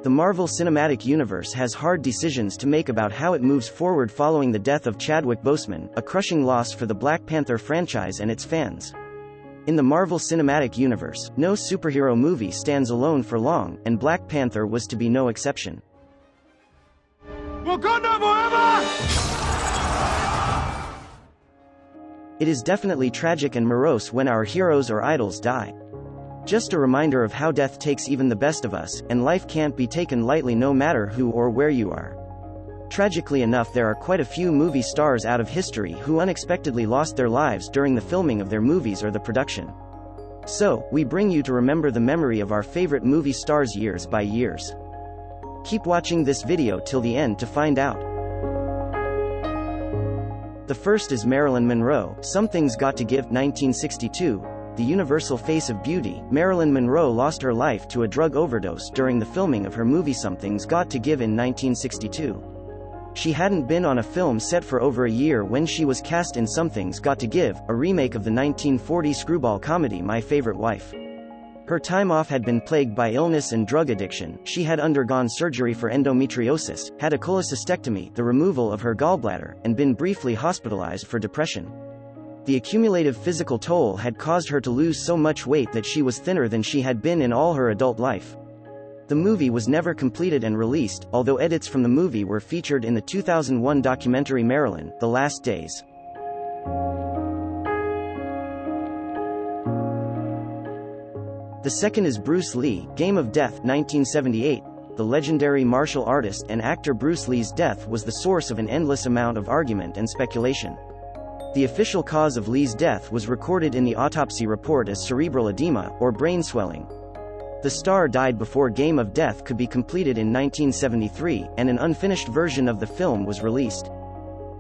The Marvel Cinematic Universe has hard decisions to make about how it moves forward following the death of Chadwick Boseman, a crushing loss for the Black Panther franchise and its fans. In the Marvel Cinematic Universe, no superhero movie stands alone for long, and Black Panther was to be no exception. Wakanda forever! It is definitely tragic and morose when our heroes or idols die. Just a reminder of how death takes even the best of us, and life can't be taken lightly no matter who or where you are. Tragically enough, there are quite a few movie stars out of history who unexpectedly lost their lives during the filming of their movies or the production. So, we bring you to remember the memory of our favorite movie stars years by years. Keep watching this video till the end to find out. The first is Marilyn Monroe, Something's Got to Give, 1962. The universal face of beauty, Marilyn Monroe lost her life to a drug overdose during the filming of her movie Something's Got to Give in 1962. She hadn't been on a film set for over a year when she was cast in Something's Got to Give, a remake of the 1940 screwball comedy My Favorite Wife. Her time off had been plagued by illness and drug addiction. She had undergone surgery for endometriosis, had a cholecystectomy, the removal of her gallbladder, and been briefly hospitalized for depression. The accumulative physical toll had caused her to lose so much weight that she was thinner than she had been in all her adult life. The movie was never completed and released, although edits from the movie were featured in the 2001 documentary Marilyn, The Last Days. The second is Bruce Lee, Game of Death, 1978. The legendary martial artist and actor Bruce Lee's death was the source of an endless amount of argument and speculation. The official cause of Lee's death was recorded in the autopsy report as cerebral edema, or brain swelling. The star died before Game of Death could be completed in 1973, and an unfinished version of the film was released.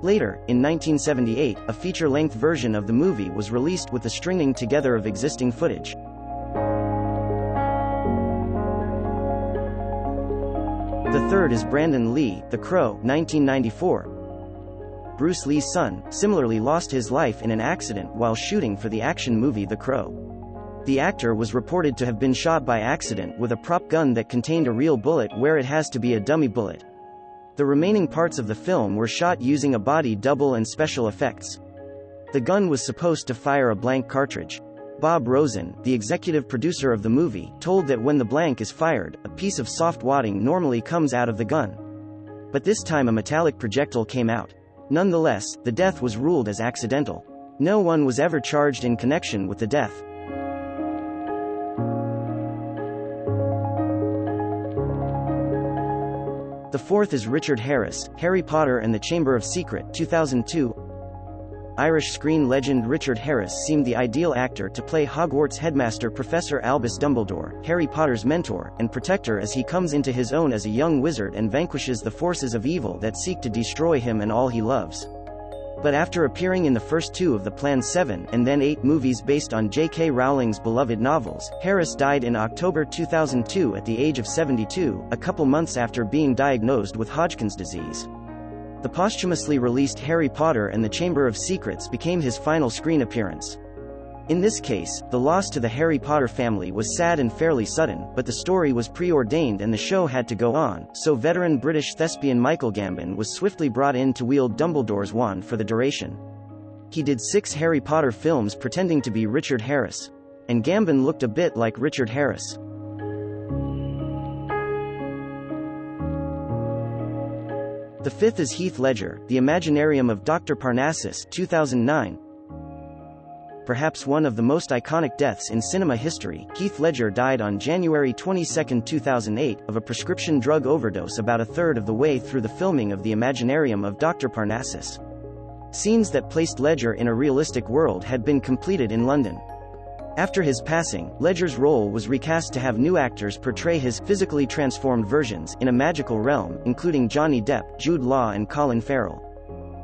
Later, in 1978, a feature-length version of the movie was released with the stringing together of existing footage. The third is Brandon Lee, The Crow, 1994. Bruce Lee's son, similarly lost his life in an accident while shooting for the action movie The Crow. The actor was reported to have been shot by accident with a prop gun that contained a real bullet where it has to be a dummy bullet. The remaining parts of the film were shot using a body double and special effects. The gun was supposed to fire a blank cartridge. Bob Rosen, the executive producer of the movie, told that when the blank is fired, a piece of soft wadding normally comes out of the gun. But this time a metallic projectile came out. Nonetheless, the death was ruled as accidental. No one was ever charged in connection with the death. The fourth is Richard Harris, Harry Potter and the Chamber of Secrets, 2002. Irish screen legend Richard Harris seemed the ideal actor to play Hogwarts headmaster Professor Albus Dumbledore, Harry Potter's mentor and protector as he comes into his own as a young wizard and vanquishes the forces of evil that seek to destroy him and all he loves. But after appearing in the first two of the planned 7 and then 8 movies based on J.K. Rowling's beloved novels, Harris died in October 2002 at the age of 72, a couple months after being diagnosed with Hodgkin's disease. The posthumously released Harry Potter and the Chamber of Secrets became his final screen appearance. In this case, the loss to the Harry Potter family was sad and fairly sudden, but the story was preordained and the show had to go on, so veteran British thespian Michael Gambon was swiftly brought in to wield Dumbledore's wand for the duration. He did 6 Harry Potter films pretending to be Richard Harris. And Gambon looked a bit like Richard Harris. The fifth is Heath Ledger, The Imaginarium of Dr. Parnassus, 2009. Perhaps one of the most iconic deaths in cinema history, Heath Ledger died on January 22, 2008, of a prescription drug overdose about a third of the way through the filming of The Imaginarium of Dr. Parnassus. Scenes that placed Ledger in a realistic world had been completed in London. After his passing, Ledger's role was recast to have new actors portray his physically transformed versions in a magical realm, including Johnny Depp, Jude Law and Colin Farrell.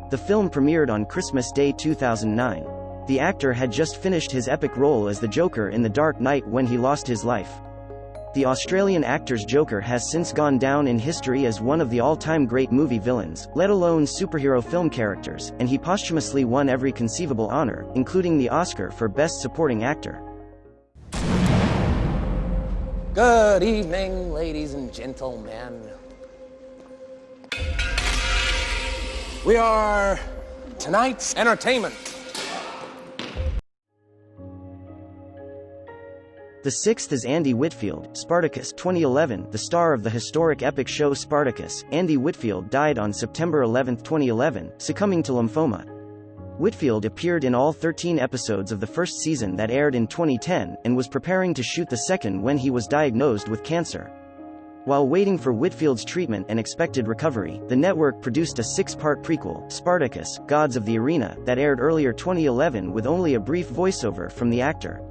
The film premiered on Christmas Day 2009. The actor had just finished his epic role as the Joker in The Dark Knight when he lost his life. The Australian actor's Joker has since gone down in history as one of the all-time great movie villains, let alone superhero film characters, and he posthumously won every conceivable honor, including the Oscar for Best Supporting Actor. Good evening, ladies and gentlemen. We are tonight's entertainment. The sixth is Andy Whitfield, Spartacus 2011. The star of the historic epic show Spartacus, Andy Whitfield died on September 11, 2011, succumbing to lymphoma. Whitfield appeared in all 13 episodes of the first season that aired in 2010, and was preparing to shoot the second when he was diagnosed with cancer. While waiting for Whitfield's treatment and expected recovery, the network produced a 6-part prequel, Spartacus, Gods of the Arena, that aired earlier 2011 with only a brief voiceover from the actor.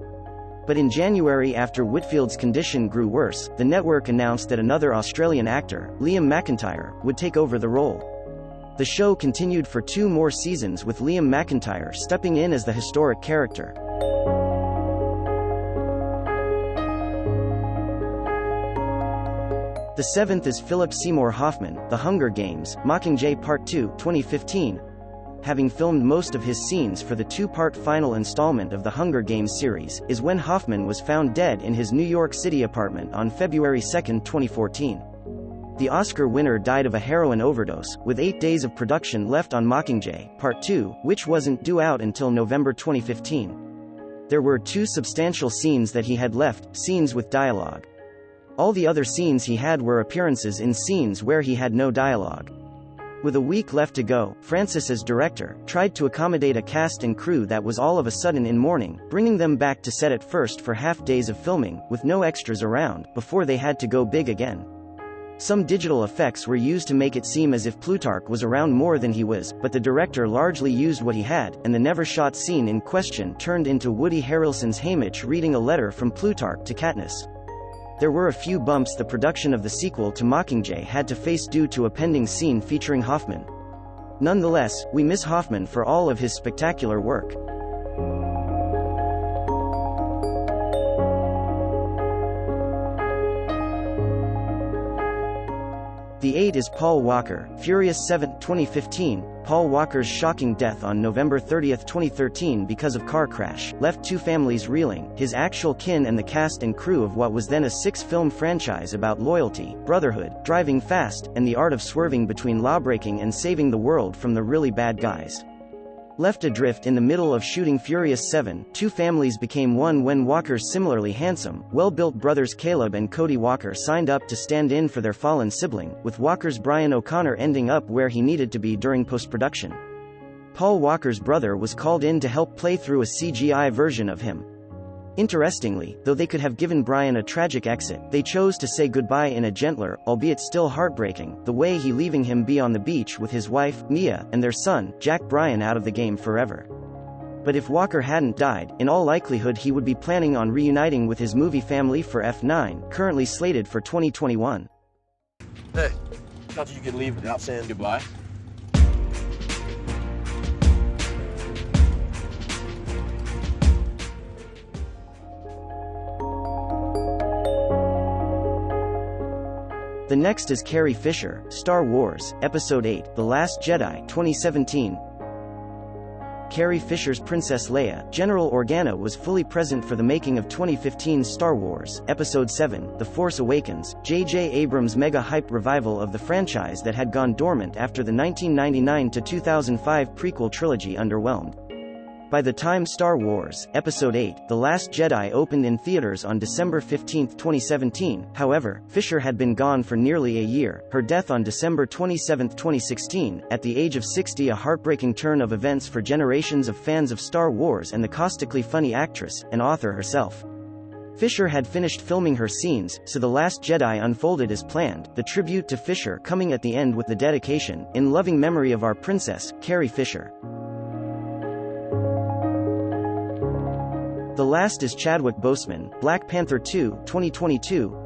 But in January, after Whitfield's condition grew worse, the network announced that another Australian actor, Liam McIntyre, would take over the role. The show continued for 2 more seasons with Liam McIntyre stepping in as the historic character. The seventh is Phillip Seymour Hoffman, The Hunger Games, Mockingjay Part 2, 2015. Having filmed most of his scenes for the 2-part final installment of the Hunger Games series, is when Hoffman was found dead in his New York City apartment on February 2, 2014. The Oscar winner died of a heroin overdose, with 8 days of production left on Mockingjay, Part 2, which wasn't due out until November 2015. There were 2 substantial scenes that he had left, scenes with dialogue. All the other scenes he had were appearances in scenes where he had no dialogue. With a week left to go, Francis as director, tried to accommodate a cast and crew that was all of a sudden in mourning, bringing them back to set at first for half days of filming, with no extras around, before they had to go big again. Some digital effects were used to make it seem as if Plutarch was around more than he was, but the director largely used what he had, and the never-shot scene in question turned into Woody Harrelson's Haymitch reading a letter from Plutarch to Katniss. There were a few bumps the production of the sequel to Mockingjay had to face due to a pending scene featuring Hoffman. Nonetheless, we miss Hoffman for all of his spectacular work. The 8 is Paul Walker, Furious 7, 2015. Paul Walker's shocking death on November 30, 2013 because of car crash, left 2 families reeling, his actual kin and the cast and crew of what was then a 6-film franchise about loyalty, brotherhood, driving fast, and the art of swerving between lawbreaking and saving the world from the really bad guys. Left adrift in the middle of shooting Furious 7, 2 families became one when Walker's similarly handsome, well-built brothers Caleb and Cody Walker signed up to stand in for their fallen sibling, with Walker's Brian O'Connor ending up where he needed to be during post-production. Paul Walker's brother was called in to help play through a CGI version of him. Interestingly, though they could have given Brian a tragic exit, they chose to say goodbye in a gentler, albeit still heartbreaking, the way he leaving him be on the beach with his wife, Mia, and their son, Jack Bryan out of the game forever. But if Walker hadn't died, in all likelihood he would be planning on reuniting with his movie family for F9, currently slated for 2021. Hey, thought you could leave without saying goodbye. The next is Carrie Fisher, Star Wars, Episode 8, The Last Jedi, 2017. Carrie Fisher's Princess Leia, General Organa was fully present for the making of 2015's Star Wars, Episode 7, The Force Awakens, J.J. Abrams' mega-hype revival of the franchise that had gone dormant after the 1999-2005 prequel trilogy underwhelmed. By the time Star Wars, Episode 8, The Last Jedi opened in theaters on December 15, 2017, however, Fisher had been gone for nearly a year. Her death on December 27, 2016, at the age of 60, a heartbreaking turn of events for generations of fans of Star Wars and the caustically funny actress, and author herself. Fisher had finished filming her scenes, so The Last Jedi unfolded as planned, the tribute to Fisher coming at the end with the dedication, "In loving memory of our princess, Carrie Fisher." The last is Chadwick Boseman, Black Panther 2, 2022.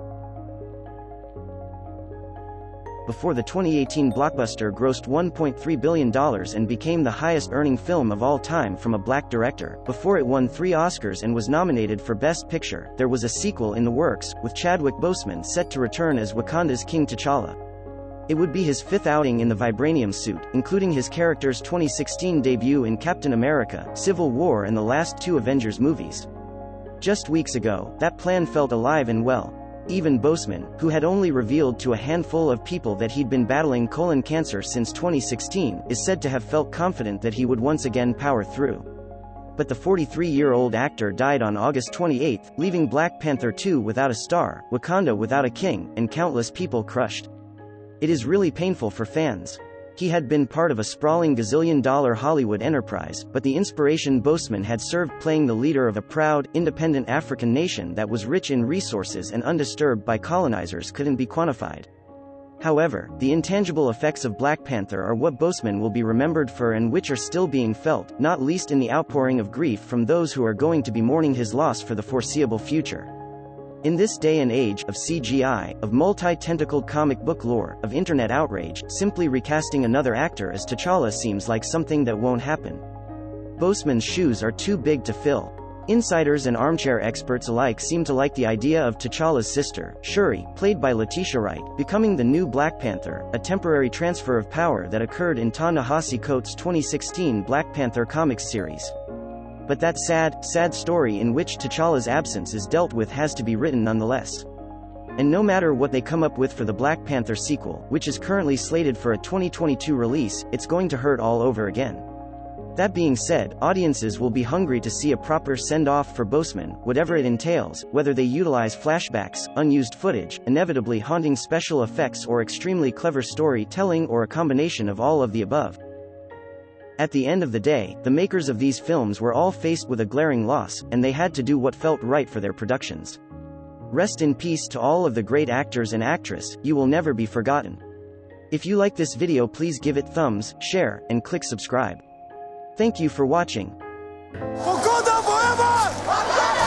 Before the 2018 blockbuster grossed $1.3 billion and became the highest-earning film of all time from a black director, before it won 3 Oscars and was nominated for Best Picture, there was a sequel in the works, with Chadwick Boseman set to return as Wakanda's King T'Challa. It would be his 5th outing in the vibranium suit, including his character's 2016 debut in Captain America, Civil War and the last 2 Avengers movies. Just weeks ago, that plan felt alive and well. Even Boseman, who had only revealed to a handful of people that he'd been battling colon cancer since 2016, is said to have felt confident that he would once again power through. But the 43-year-old actor died on August 28, leaving Black Panther 2 without a star, Wakanda without a king, and countless people crushed. It is really painful for fans. He had been part of a sprawling gazillion-dollar Hollywood enterprise, but the inspiration Boseman had served playing the leader of a proud, independent African nation that was rich in resources and undisturbed by colonizers couldn't be quantified. However, the intangible effects of Black Panther are what Boseman will be remembered for and which are still being felt, not least in the outpouring of grief from those who are going to be mourning his loss for the foreseeable future. In this day and age of CGI, of multi-tentacled comic book lore, of internet outrage, simply recasting another actor as T'Challa seems like something that won't happen. Boseman's shoes are too big to fill. Insiders and armchair experts alike seem to like the idea of T'Challa's sister, Shuri, played by Letitia Wright, becoming the new Black Panther, a temporary transfer of power that occurred in Ta-Nehisi Coates' 2016 Black Panther comics series. But that sad story in which T'Challa's absence is dealt with has to be written nonetheless. And no matter what they come up with for the Black Panther sequel, which is currently slated for a 2022 release, it's going to hurt all over again. That being said, audiences will be hungry to see a proper send-off for Boseman, whatever it entails, whether they utilize flashbacks, unused footage, inevitably haunting special effects or extremely clever storytelling or a combination of all of the above. At the end of the day, the makers of these films were all faced with a glaring loss, and they had to do what felt right for their productions. Rest in peace to all of the great actors and actress, you will never be forgotten. If you like this video, please give it thumbs, share, and click subscribe. Thank you for watching. Wakanda forever!